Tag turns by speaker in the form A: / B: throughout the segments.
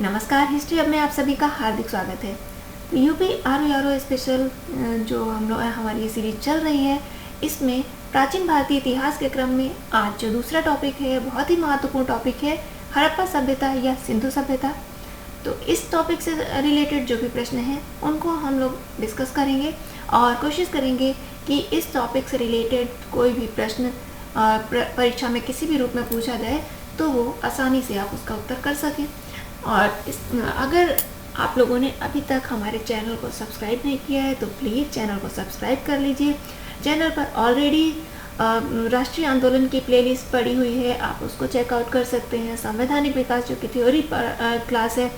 A: नमस्कार, हिस्ट्री अब में आप सभी का हार्दिक स्वागत है। तो यूपी आरो स्पेशल जो हमारी ये सीरीज चल रही है, इसमें प्राचीन भारतीय इतिहास के क्रम में आज जो दूसरा टॉपिक है, बहुत ही महत्वपूर्ण टॉपिक है, हड़प्पा सभ्यता या सिंधु सभ्यता। तो इस टॉपिक से रिलेटेड जो भी प्रश्न हैं उनको हम लोग डिस्कस करेंगे और कोशिश करेंगे कि इस टॉपिक से रिलेटेड कोई भी प्रश्न परीक्षा में किसी भी रूप में पूछा जाए तो वो आसानी से आप उसका उत्तर कर सकें। और अगर आप लोगों ने अभी तक हमारे चैनल को सब्सक्राइब नहीं किया है तो प्लीज़ चैनल को सब्सक्राइब कर लीजिए। चैनल पर ऑलरेडी राष्ट्रीय आंदोलन की प्लेलिस्ट पड़ी हुई है, आप उसको चेकआउट कर सकते हैं। संवैधानिक विकास जो कि थ्योरी क्लास है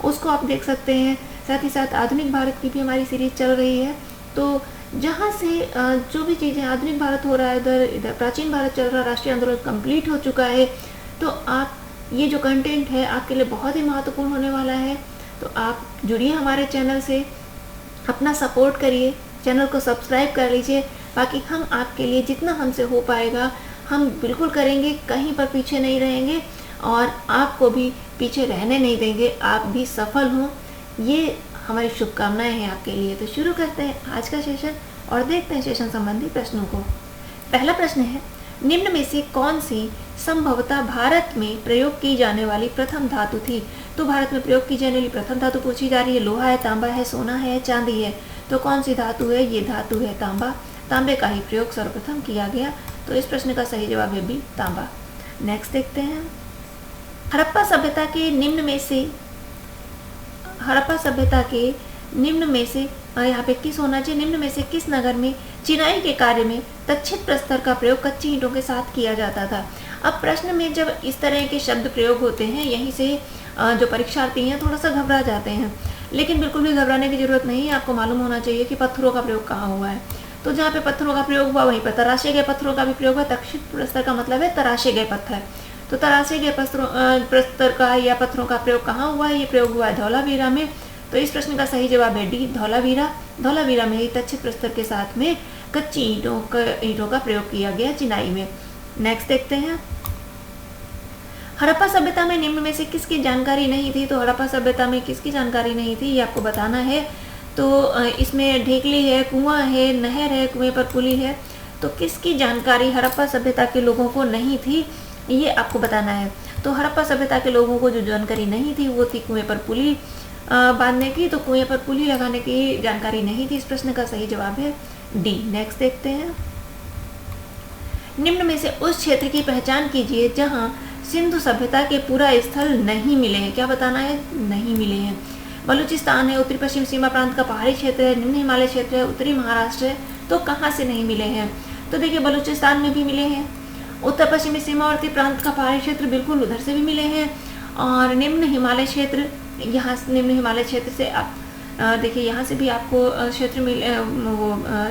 A: उसको आप देख सकते हैं। साथ ही साथ आधुनिक भारत की भी हमारी सीरीज चल रही है। तो जहाँ से जो भी चीज़ें आधुनिक भारत हो रहा है, इधर प्राचीन भारत चल रहा है, राष्ट्रीय आंदोलन कंप्लीट हो चुका है, तो आप ये जो कंटेंट है आपके लिए बहुत ही महत्वपूर्ण होने वाला है। तो आप जुड़िए हमारे चैनल से, अपना सपोर्ट करिए, चैनल को सब्सक्राइब कर लीजिए। बाकी हम आपके लिए जितना हमसे हो पाएगा हम बिल्कुल करेंगे, कहीं पर पीछे नहीं रहेंगे और आपको भी पीछे रहने नहीं देंगे। आप भी सफल हों, ये हमारी शुभकामनाएं हैं आपके लिए। तो शुरू करते हैं आज का सेशन और देखते हैं सेशन संबंधी प्रश्नों को। पहला प्रश्न है, निम्न में से कौन सी संभवतः भारत में प्रयोग की जाने वाली प्रथम धातु थी? तो भारत में प्रयोग की जाने वाली प्रथम धातु पूछी जा रही है। लोहा है, तांबा है, सोना है, चांदी है। तो कौन सी धातु है? ये धातु है तांबा। तांबे का ही प्रयोग सर्वप्रथम किया गया। तो इस प्रश्न का सही जवाब है बी, तांबा। नेक्स्ट देखते हैं, हड़प्पा सभ्यता के निम्न में से यहाँ पे किस होना चाहिए? निम्न में से किस नगर में चिनाई के कार्य में तक्षित प्रस्तर का प्रयोग कच्ची ईंटों के साथ किया जाता था? अब प्रश्न में जब इस तरह के शब्द प्रयोग होते हैं, यहीं से जो परीक्षार्थी हैं थोड़ा सा घबरा जाते हैं, लेकिन बिल्कुल भी घबराने की जरूरत नहीं है। आपको मालूम होना चाहिए कि पत्थरों का प्रयोग कहाँ हुआ है। तो जहाँ पे पत्थरों का प्रयोग हुआ वहीं पर तराशे गए पत्थरों का भी प्रयोग हुआ। तक्षित प्रस्तर का मतलब है तराशे गए पत्थर। तो तराशे गए प्रस्तर का या पत्थरों का प्रयोग कहाँ हुआ है? ये प्रयोग हुआ है धौलावीरा में। तो इस प्रश्न का सही जवाब है डी, धौलावीरा। धौलावीरा में ही तक्षित प्रस्तर के साथ में कच्ची ईंटों का प्रयोग किया गया चिनाई में। नेक्स्ट देखते हैं, हड़प्पा सभ्यता में निम्न में से किसकी जानकारी नहीं थी? तो हड़प्पा सभ्यता में किसकी जानकारी नहीं थी ये आपको बताना है। तो इसमें ढेकली है, कुआं है, नहर है, कुएं पर पुली है। तो किसकी जानकारी हड़प्पा सभ्यता के लोगों को नहीं थी ये आपको बताना है। तो हड़प्पा सभ्यता के लोगों को जो जानकारी नहीं थी वो थी कुएं पर पुली बांधने की। तो कुएं पर पुली लगाने की जानकारी नहीं थी। इस प्रश्न का सही जवाब है डी। नेक्स्ट देखते हैं, निम्न में से उस क्षेत्र की पहचान कीजिए जहां सिंधु सभ्यता के पूरा स्थल नहीं मिले हैं। क्या बताना है? नहीं मिले हैं। बलूचिस्तान है, उत्तरी पश्चिम सीमा प्रांत का पहाड़ी क्षेत्र है, निम्न हिमालय क्षेत्र है, उत्तरी महाराष्ट्र है। तो कहाँ से नहीं मिले हैं? तो देखिए, बलूचिस्तान में भी मिले हैं, उत्तर पश्चिमी सीमावर्ती प्रांत का पहाड़ी क्षेत्र बिल्कुल उधर से भी मिले हैं, और निम्न हिमालय क्षेत्र, यहाँ निम्न हिमालय क्षेत्र से आप देखिए यहाँ से भी आपको क्षेत्र मिले,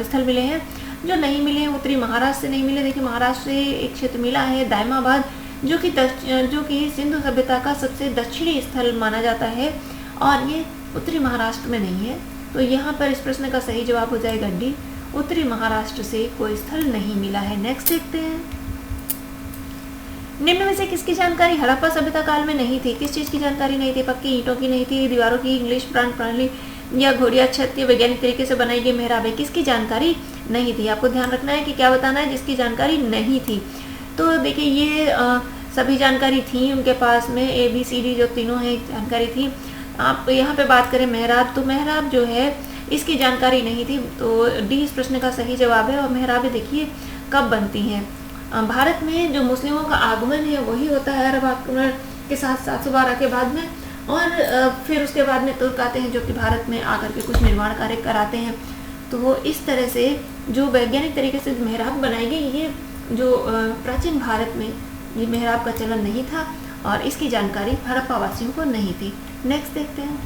A: स्थल मिले हैं। जो नहीं मिले हैं उत्तरी महाराष्ट्र से नहीं मिले। देखिए महाराष्ट्र से एक क्षेत्र मिला है दायमाबाद, जो कि सिंधु सभ्यता का सबसे दक्षिणी स्थल माना जाता है, और ये उत्तरी महाराष्ट्र में नहीं है। तो यहाँ पर इस प्रश्न का सही जवाब हो जाएगा डी, उत्तरी महाराष्ट्र से कोई स्थल नहीं मिला है। नेक्स्ट देखते हैं, निम्न में से किसकी जानकारी हड़प्पा सभ्यता काल में नहीं थी? किस चीज़ की जानकारी नहीं थी? पक्की ईंटों की नहीं थी, दीवारों की, इंग्लिश प्रांत प्रणाली या घोड़िया छत या वैज्ञानिक तरीके से बनाई गई मेहराबें, किसकी जानकारी नहीं थी? आपको ध्यान रखना है कि क्या बताना है, जिसकी जानकारी नहीं थी। तो देखिए ये सभी जानकारी थी उनके पास में, ABCD जो तीनों हैं जानकारी थी। आप यहाँ पे बात करें मेहराब, तो मेहराब जो है इसकी जानकारी नहीं थी। तो डी इस प्रश्न का सही जवाब है। और मेहराबें देखिए कब बनती हैं? भारत में जो मुस्लिमों का आगमन है वही होता है अरब आक्रमण के साथ 712 के बाद में, और फिर उसके बाद में तुर्क आते हैं जो कि भारत में आकर के कुछ निर्माण कार्य कराते हैं। तो वो इस तरह से जो वैज्ञानिक तरीके से मेहराब बनाई गई, ये जो प्राचीन भारत में ये मेहराब का चलन नहीं था और इसकी जानकारी हड़प्पा वासियों को नहीं थी। नेक्स्ट देखते हैं,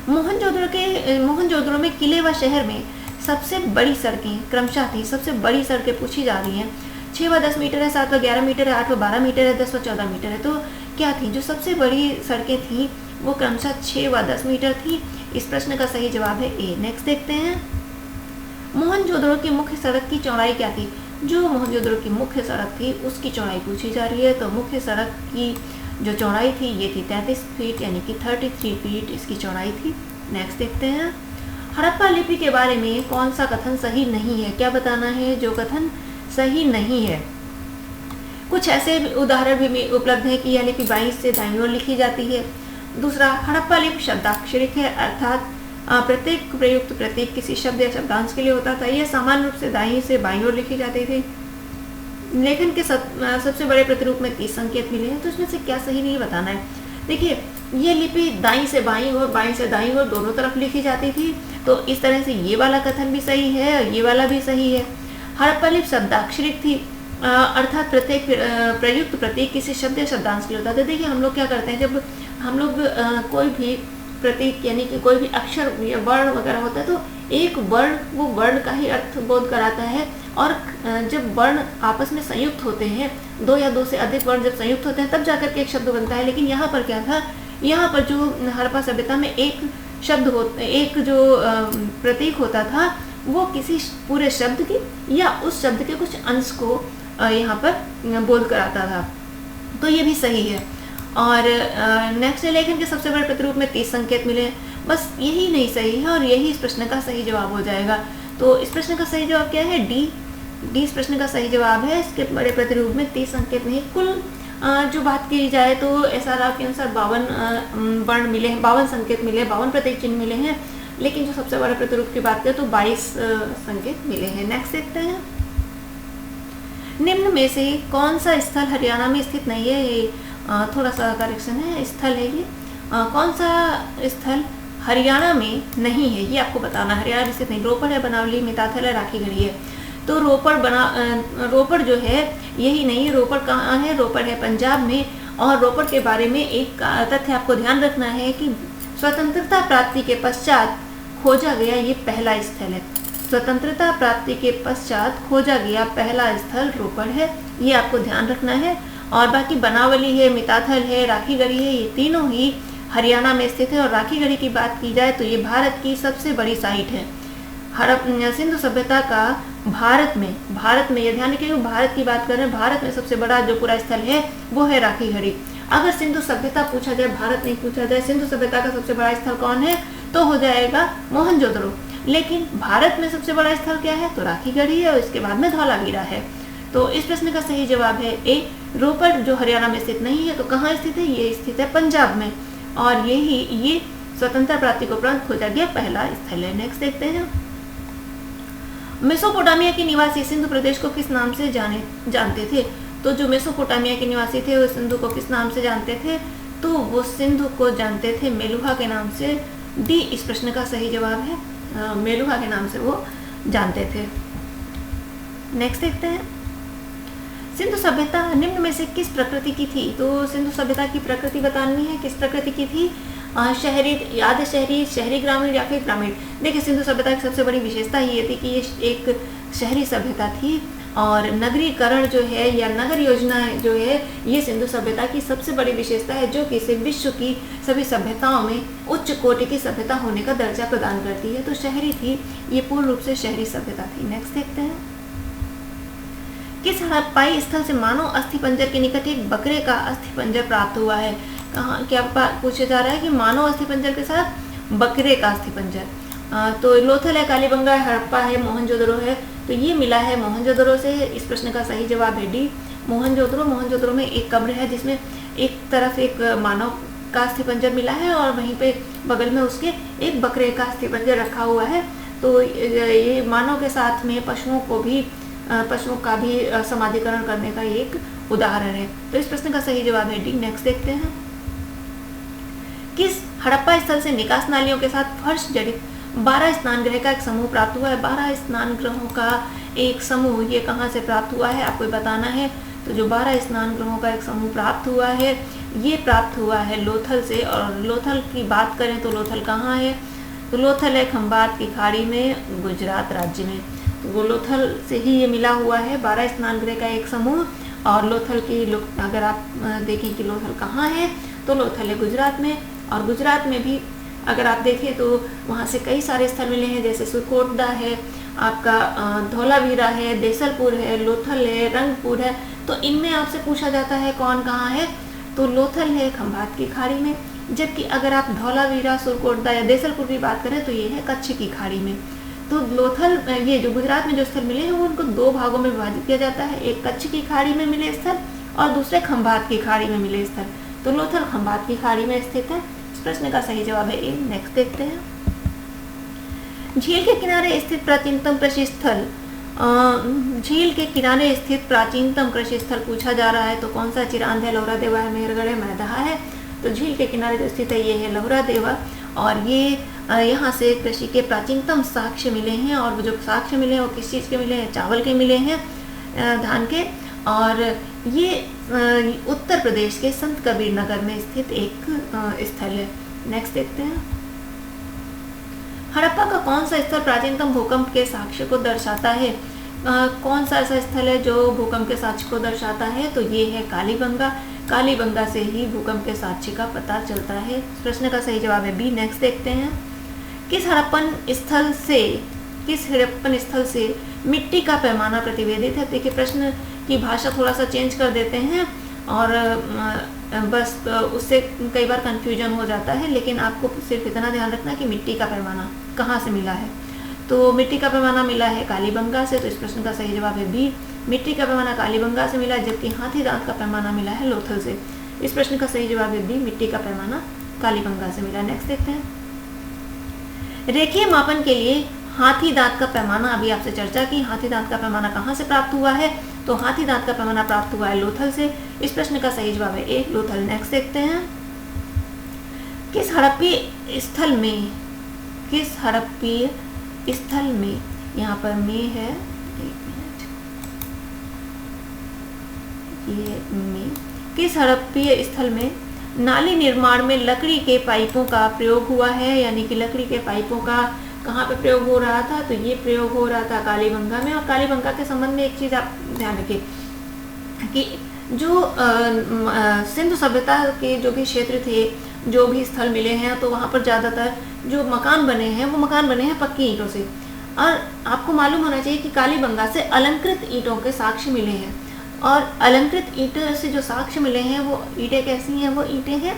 A: मोहनजोदड़ो में किले व शहर में सबसे बड़ी सड़कें क्रमशः थी। सबसे बड़ी सड़कें पूछी जा रही हैं। 6 व 10 मीटर है, 7 व 11 मीटर है, 8 व 12 मीटर है, 10 व 14 मीटर है। तो क्या थी? जो सबसे बड़ी सड़कें थी वो क्रमशः 6 व 10 मीटर थी। इस प्रश्न का सही जवाब है ए। नेक्स्ट देखते हैं, मोहनजोदड़ो की मुख्य सड़क की चौड़ाई क्या थी? जो मोहनजोदड़ो की मुख्य सड़क थी उसकी चौड़ाई पूछी जा रही है। तो मुख्य सड़क की जो चौड़ाई थी ये थी 33 फीट, यानी कि 33 फीट इसकी चौड़ाई थी। नेक्स्ट देखते हैं, हड़प्पा लिपि के बारे में कौन सा कथन सही नहीं है? क्या बताना है जो कथन सही नहीं है? कुछ ऐसे उदाहरण भी उपलब्ध हैं कि यह लिपि बाईं से दाईं ओर लिखी जाती है। दूसरा, हड़प्पा लिपि शब्दाक्षरिक है, अर्थात प्रत्येक प्रयुक्त प्रतीक किसी शब्द या शब्दांश के लिए होता था। यह सामान्य रूप से दाईं से बाईं ओर लिखी जाती थी। लेखन के सबसे बड़े प्रतिरूप में 30 संकेत मिले हैं, तो इसमें से क्या सही नहीं बताना है। देखिए, ये लिपि दाईं से बाईं और बाईं से दाईं ओर दोनों तरफ लिखी जाती थी, तो इस तरह से ये वाला कथन भी सही है और ये वाला भी सही है। हड़प्पा लिपि शब्दाक्षरिक थी, अर्थात प्रत्येक प्रयुक्त प्रतीक किसी शब्द या शब्दांश के लिए होता था। देखिए, हम लोग क्या करते हैं, जब हम लोग कोई भी प्रतीक यानी कि कोई भी अक्षर या वर्ण वगैरह होता है, तो एक वर्ण वो वर्ण का ही अर्थ बोध कराता है, और जब वर्ण आपस में संयुक्त होते हैं, दो या दो से अधिक वर्ण जब संयुक्त होते हैं तब जाकर के एक शब्द बनता है। लेकिन यहाँ पर क्या था, यहाँ पर जो हड़प्पा सभ्यता में एक शब्द एक जो प्रतीक होता था, वो किसी पूरे शब्द की या उस शब्द के कुछ अंश को यहाँ पर बोध कराता था, तो ये भी सही है। और नेक्स्ट, लेखन के सबसे बड़े प्रतिरूप में 30 संकेत मिले हैं, बस यही नहीं सही है और यही इस प्रश्न का सही जवाब हो जाएगा। तो इस प्रश्न का सही जवाब क्या है? डी इस प्रश्न का सही जवाब है। इसके बड़े प्रतिरूप में 30 संकेत नहीं, कुल जो बात की जाए तो SRR के अनुसार 52 वर्ण मिले हैं, 52 संकेत मिले, 52 प्रतीक चिन्ह मिले हैं, लेकिन जो सबसे बड़े प्रतिरूप की बात करें तो 22 संकेत मिले हैं। नेक्स्ट देखते हैं, निम्न में से कौन सा स्थल हरियाणा में स्थित नहीं है? ये थोड़ा सा करेक्शन है, स्थल है ये। कौन सा स्थल हरियाणा में नहीं है ये आपको बताना। हरियाणा में स्थित नहीं, रोपड़ है, बनावली, मिताथल है, राखीगढ़ी है। तो रोपड़ जो है यही नहीं है। रोपड़ कहाँ है? रोपड़ है पंजाब में। और रोपड़ के बारे में एक तथ्य आपको ध्यान रखना है कि स्वतंत्रता प्राप्ति के पश्चात खोजा गया ये पहला स्थल है। स्वतंत्रता प्राप्ति के पश्चात खोजा गया पहला स्थल रोपड़ है, ये आपको ध्यान रखना है। और बाकी बनावली है, मिताथल है, राखीगढ़ी है, ये तीनों ही हरियाणा में स्थित है। और राखीगढ़ी की बात की जाए तो ये भारत की सबसे बड़ी साइट है। सिंधु सभ्यता का भारत में ये ध्यान रखिए, भारत की बात कर रहे हैं, भारत में सबसे बड़ा जो पूरा स्थल है वो है राखीगढ़ी। अगर सिंधु सभ्यता पूछा जाए, भारत नहीं पूछा जाए, सिंधु सभ्यता का सबसे बड़ा स्थल कौन है, तो हो जाएगा मोहनजोदड़ो। लेकिन भारत में सबसे बड़ा स्थल क्या है, तो राखीगढ़ी है, और इसके बाद में धौलावीरा है। तो इस प्रश्न का सही जवाब है ए, रोपड़ जो हरियाणा में स्थित नहीं है। तो कहाँ स्थित है? ये स्थित है पंजाब में, और ये स्वतंत्रता प्राप्ति को उपरांत खोजा गया पहला स्थल है। नेक्स्ट देखते हैं, मेसोपोटामिया के निवासी सिंधु प्रदेश को किस नाम से जानते थे? तो जो मेसोपोटामिया के निवासी थे वो सिंधु को किस नाम से जानते थे? तो वो सिंधु को जानते थे मेलुहा के नाम से। डी इस प्रश्न का सही जवाब है, मेलुहा के नाम से वो जानते थे। नेक्स्ट देखते हैं, सिंधु सभ्यता निम्न में से किस प्रकृति की थी? तो सिंधु सभ्यता की प्रकृति बतानी है, किस प्रकृति की थी? शहरी, याद है शहरी ग्रामीण या फिर ग्रामीण? देखिए, सिंधु सभ्यता की सबसे बड़ी विशेषता ये थी कि ये एक शहरी सभ्यता थी, और नगरीकरण जो है या नगर योजना जो है ये सिंधु सभ्यता की सबसे बड़ी विशेषता है, जो कि इसे विश्व की सभी सभ्यताओं में उच्च कोटि की सभ्यता होने का दर्जा प्रदान करती है। तो शहरी थी, ये पूर्ण रूप से शहरी सभ्यता थी। नेक्स्ट देखते हैं, किस हड़प्पाई स्थल से मानव अस्थिपंजर के निकट एक बकरे का अस्थिपंजर प्राप्त हुआ है? कहाँ क्या पूछा जा रहा है कि मानव अस्थिपंजर के साथ बकरे का अस्थिपंजर। तो लोथल है, कालीबंगा है, हड़प्पा है, मोहनजोदड़ो है। तो ये मिला है मोहनजोदड़ो से। इस प्रश्न का सही जवाब है डी, मोहनजोदड़ो। मोहनजोदड़ो में एक कब्र है जिसमें एक तरफ एक मानव का अस्थिपंजर मिला है और वहीं पे बगल में उसके एक बकरे का अस्थिपंजर रखा हुआ है। तो ये मानव के साथ में पशुओं का भी समाधिकरण करने का एक उदाहरण है। तो इस प्रश्न का सही जवाब है डी। नेक्स्ट देखते हैं, किस हड़प्पा स्थल से निकास नालियों के साथ फर्श जड़ित 12 स्नान गृह का एक समूह प्राप्त हुआ है? 12 स्नान गृहों का एक समूह ये कहाँ से प्राप्त हुआ है आपको बताना है। तो जो 12 स्नान गृहों का एक समूह प्राप्त हुआ है ये प्राप्त हुआ है लोथल से। और लोथल की बात करें तो लोथल कहाँ है? तो लोथल है खंबात की खाड़ी में, गुजरात राज्य में। तो वो लोथल से ही ये मिला हुआ है 12 स्नान गृह का एक समूह। और लोथल की अगर आप देखें कि लोथल कहाँ है तो लोथल है गुजरात में। और गुजरात में भी अगर आप देखें तो वहाँ से कई सारे स्थल मिले हैं, जैसे सुकोटदा है, आपका धौलावीरा है, देसलपुर है, लोथल है, रंगपुर है। तो इनमें आपसे पूछा जाता है कौन कहाँ है, तो लोथल है खंभात की खाड़ी में, जबकि अगर आप धौलावीरा, सुरकोटदा या देसलपुर की बात करें तो ये है कच्छ की खाड़ी में। तो लोथल, ये जो गुजरात में जो स्थल मिले हैं वो उनको दो भागों में विभाजित किया जाता है, एक कच्छ की खाड़ी में मिले स्थल और दूसरे खंभात की खाड़ी में मिले स्थल। तो लोथल खंभात की खाड़ी में स्थित है। इस प्रश्न का सही जवाब है ए। नेक्स्ट देखते हैं। झील के किनारे स्थित प्राचीनतम कृषि स्थल, झील के किनारे स्थित प्राचीनतम कृषि स्थल पूछा जा रहा है तो कौन सा? चिरांद है, लोहरा देवा है, मेहरगढ़ है, मैदहा है। तो झील के किनारे जो स्थित है ये है लोहरा देवा, और ये यहाँ से कृषि के प्राचीनतम साक्ष्य मिले हैं, और वो जो साक्ष्य मिले हैं वो किस चीज़ के मिले हैं? चावल के मिले हैं, धान के। और ये उत्तर प्रदेश के संत कबीर नगर में स्थित एक स्थल है। नेक्स्ट देखते हैं। हड़प्पा का कौन सा स्थल प्राचीनतम भूकंप के साक्ष्य को दर्शाता है? कौन सा ऐसा स्थल है जो भूकंप के साक्ष्य को दर्शाता है? तो ये है कालीबंगा। कालीबंगा से ही भूकंप के साक्ष्य का पता चलता है। इस प्रश्न का सही जवाब है बी। नेक्स्ट देखते हैं। किस हड़प्पन स्थल से मिट्टी का पैमाना प्रतिवेदित है? देखिए, प्रश्न की भाषा थोड़ा सा चेंज कर देते हैं और बस उससे कई बार कंफ्यूजन हो जाता है, लेकिन आपको सिर्फ इतना ध्यान रखना कि मिट्टी का पैमाना कहाँ से मिला है। तो मिट्टी का पैमाना मिला है कालीबंगा से, तो इस प्रश्न का सही जवाब है बी। मिट्टी का पैमाना कालीबंगा से मिला, जबकि हाथी दांत का पैमाना मिला है लोथल से। इस प्रश्न का सही जवाब है बी। मिट्टी का पैमाना कालीबंगा से मिला। नेक्स्ट देखते हैं। रेखीय मापन के लिए हाथी दांत का पैमाना, अभी आपसे चर्चा की, हाथी दांत का पैमाना कहाँ से प्राप्त हुआ है? तो हाथी दांत का पैमाना प्राप्त हुआ है लोथल से। इस प्रश्न का सही जवाब है ए, लोथल। नेक्स्ट देखते हैं। किस हड़प्पीय स्थल में, यहाँ पर में है, एक मिनट, ये में, किस हड़प्पीय स्थल में नाली निर्माण में लकड़ी के पाइपों का प्रयोग हुआ है? यानी कि लकड़ी के पाइपों का कहाँ पे प्रयोग हो रहा था? तो ये प्रयोग हो रहा था कालीबंगा में। और कालीबंगा के संबंध में एक चीज़ आप ध्यान रखिए कि जो सिंधु सभ्यता के जो भी क्षेत्र थे, जो भी स्थल मिले हैं, तो वहाँ पर ज़्यादातर जो मकान बने हैं वो मकान बने हैं पक्की ईंटों से। और आपको मालूम होना चाहिए कि कालीबंगा से अलंकृत ईंटों के साक्ष्य मिले हैं, और अलंकृत ईंटों से जो साक्ष्य मिले हैं वो ईंटें कैसी हैं? वो ईंटें हैं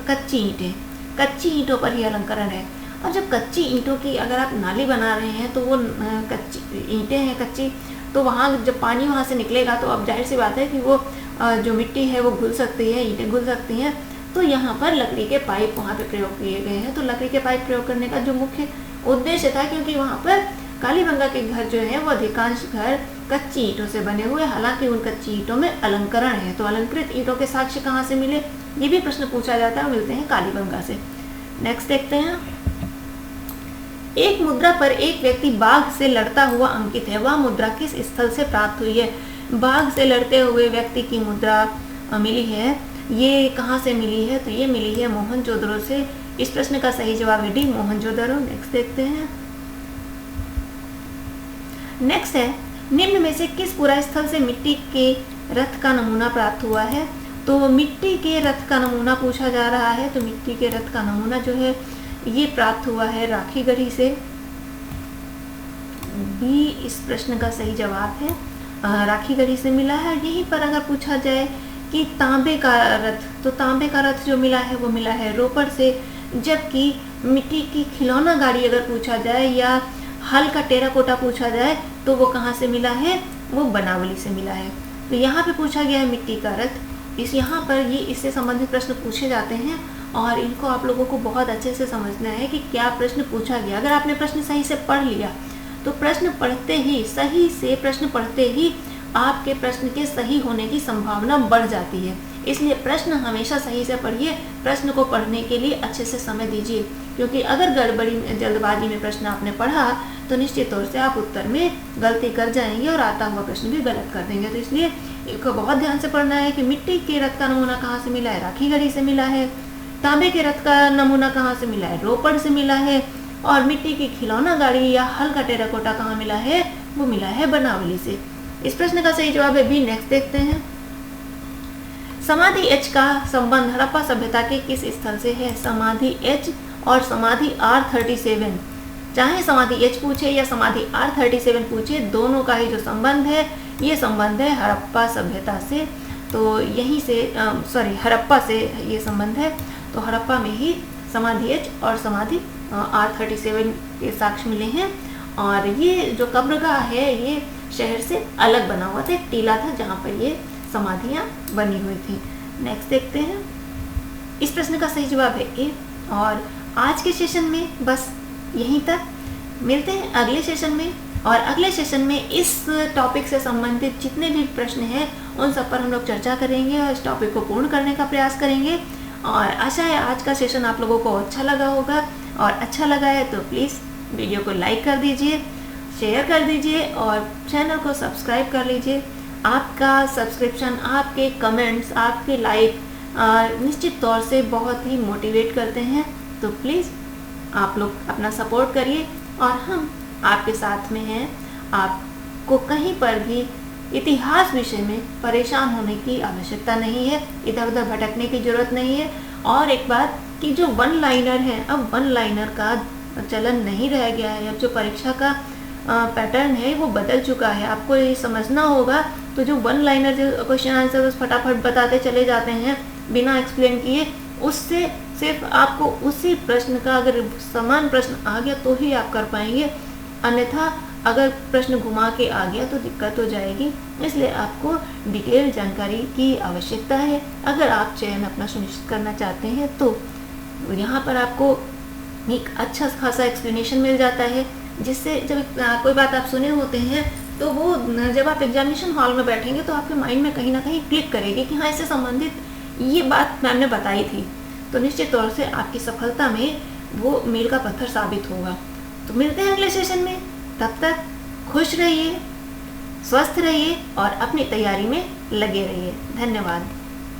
A: कच्ची ईंटें, कच्ची ईंटों पर ही अलंकरण है। और जब कच्ची ईंटों की अगर आप नाली बना रहे हैं तो वो कच्ची ईंटें हैं कच्ची, तो वहाँ जब पानी वहाँ से निकलेगा तो अब जाहिर सी बात है कि वो जो मिट्टी है वो घुल सकती है, ईंटें घुल सकती हैं। तो यहाँ पर लकड़ी के पाइप वहाँ पे प्रयोग किए गए हैं। तो लकड़ी के पाइप प्रयोग करने का जो मुख्य उद्देश्य था, क्योंकि वहाँ पर कालीबंगा के घर जो है वो अधिकांश घर कच्ची ईंटों से बने हुए, हालांकि उन कच्ची ईंटों में अलंकरण है। तो अलंकृत ईंटों के साक्ष्य कहाँ से मिले, ये भी प्रश्न पूछा जाता है, मिलते हैं कालीबंगा से। नेक्स्ट देखते हैं। एक मुद्रा पर एक व्यक्ति बाघ से लड़ता हुआ अंकित है, वह मुद्रा किस स्थल से प्राप्त हुई है? बाघ से लड़ते हुए व्यक्ति की मुद्रा मिली है, ये कहाँ से मिली है? तो ये मिली है मोहनजोदड़ो से। इस प्रश्न का सही जवाब है डी, मोहनजोदड़ो। नेक्स्ट देखते हैं। नेक्स्ट है, निम्न में से किस पुरा स्थल से मिट्टी के रथ का नमूना प्राप्त हुआ है? तो मिट्टी के रथ का नमूना पूछा जा रहा है। तो मिट्टी के रथ का नमूना जो है ये प्राप्त हुआ है राखीगढ़ी से। बी इस प्रश्न का सही जवाब है, राखीगढ़ी से मिला है। यहीं पर अगर पूछा जाए कि तांबे का रथ, तो तांबे का रथ जो मिला है वो मिला है रोपड़ से। जबकि मिट्टी की खिलौना गाड़ी अगर पूछा जाए या हल का टेराकोटा पूछा जाए तो वो कहाँ से मिला है? वो बनावली से मिला है। तो यहाँ पे पूछा गया है मिट्टी का रथ। यहाँ पर ये इससे संबंधित प्रश्न पूछे जाते हैं और इनको आप लोगों को बहुत अच्छे से समझना है कि क्या प्रश्न पूछा गया। अगर आपने प्रश्न सही से पढ़ लिया तो प्रश्न पढ़ते ही, सही से प्रश्न पढ़ते ही आपके प्रश्न के सही होने की संभावना बढ़ जाती है। इसलिए प्रश्न हमेशा सही से पढ़िए, प्रश्न को पढ़ने के लिए अच्छे से समय दीजिए, क्योंकि अगर गड़बड़ी जल्दबाजी में प्रश्न आपने पढ़ा तो निश्चित तौर से आप उत्तर में गलती कर जाएंगे और आता हुआ प्रश्न भी गलत कर देंगे। तो इसलिए इसको बहुत ध्यान से पढ़ना है कि मिट्टी के रथ का नमूना कहाँ से मिला है? राखीगढ़ी से मिला है। तांबे के रथ का नमूना कहाँ से मिला है? रोपड़ से मिला है। और मिट्टी की खिलौना गाड़ी या हल का टेराकोटा कहाँ मिला है? वो मिला है बनावली से। इस प्रश्न का सही जवाब है बी। नेक्स्ट देखते हैं। समाधि एच का संबंध हड़प्पा सभ्यता के किस स्थल से है? समाधि एच और समाधि R37, चाहे समाधि एच पूछे या समाधि R37 पूछे, दोनों का ही जो संबंध है ये संबंध है हड़प्पा सभ्यता से। तो यहीं से हड़प्पा से ये संबंध है। तो हड़प्पा में ही समाधि एच और समाधि R37 के साक्ष्य मिले हैं। और ये जो कब्रगाह है ये शहर से अलग बना हुआ था, एक टीला था जहाँ पर ये समाधियाँ बनी हुई थी। नेक्स्ट देखते हैं। इस प्रश्न का सही जवाब है ए। और आज के सेशन में बस यहीं तक, मिलते हैं अगले सेशन में। और अगले सेशन में इस टॉपिक से संबंधित जितने भी प्रश्न हैं उन सब पर हम लोग चर्चा करेंगे और इस टॉपिक को पूर्ण करने का प्रयास करेंगे। और आशा है आज का सेशन आप लोगों को अच्छा लगा होगा, और अच्छा लगा है तो प्लीज़ वीडियो को लाइक कर दीजिए, शेयर कर दीजिए और चैनल को सब्सक्राइब कर लीजिए। आपका सब्सक्रिप्शन, आपके कमेंट्स, आपके लाइक निश्चित तौर से बहुत ही मोटिवेट करते हैं। तो प्लीज़ आप लोग अपना सपोर्ट करिए और हम आपके साथ में हैं। आपको कहीं पर भी इतिहास विषय में परेशान होने की आवश्यकता नहीं है, इधर उधर भटकने की ज़रूरत नहीं है। और एक बात कि जो वन लाइनर हैं, अब वन लाइनर का चलन नहीं रह गया है। अब जो परीक्षा का पैटर्न है वो बदल चुका है, आपको ये समझना होगा। तो जो वन लाइनर जो क्वेश्चन आंसर फटाफट बताते चले जाते हैं बिना एक्सप्लेन किए, उससे सिर्फ आपको उसी प्रश्न का अगर समान प्रश्न आ गया तो ही आप कर पाएंगे, अन्यथा अगर प्रश्न घुमा के आ गया तो दिक्कत हो जाएगी। इसलिए आपको डिटेल जानकारी की आवश्यकता है अगर आप चयन अपना सुनिश्चित करना चाहते हैं। तो यहाँ पर आपको एक अच्छा खासा एक्सप्लेनेशन मिल जाता है, जिससे जब कोई बात आप सुने होते हैं तो वो जब आप एग्जामिनेशन हॉल में बैठेंगे तो आपके माइंड में कहीं ना कहीं क्लिक करेगी कि हाँ, इससे संबंधित ये बात मैम ने बताई थी। तो निश्चित तौर से आपकी सफलता में वो मील का पत्थर साबित होगा। तो मिलते हैं अगले सेशन में, तब तक खुश रहिए, स्वस्थ रहिए और अपनी तैयारी में लगे रहिए। धन्यवाद।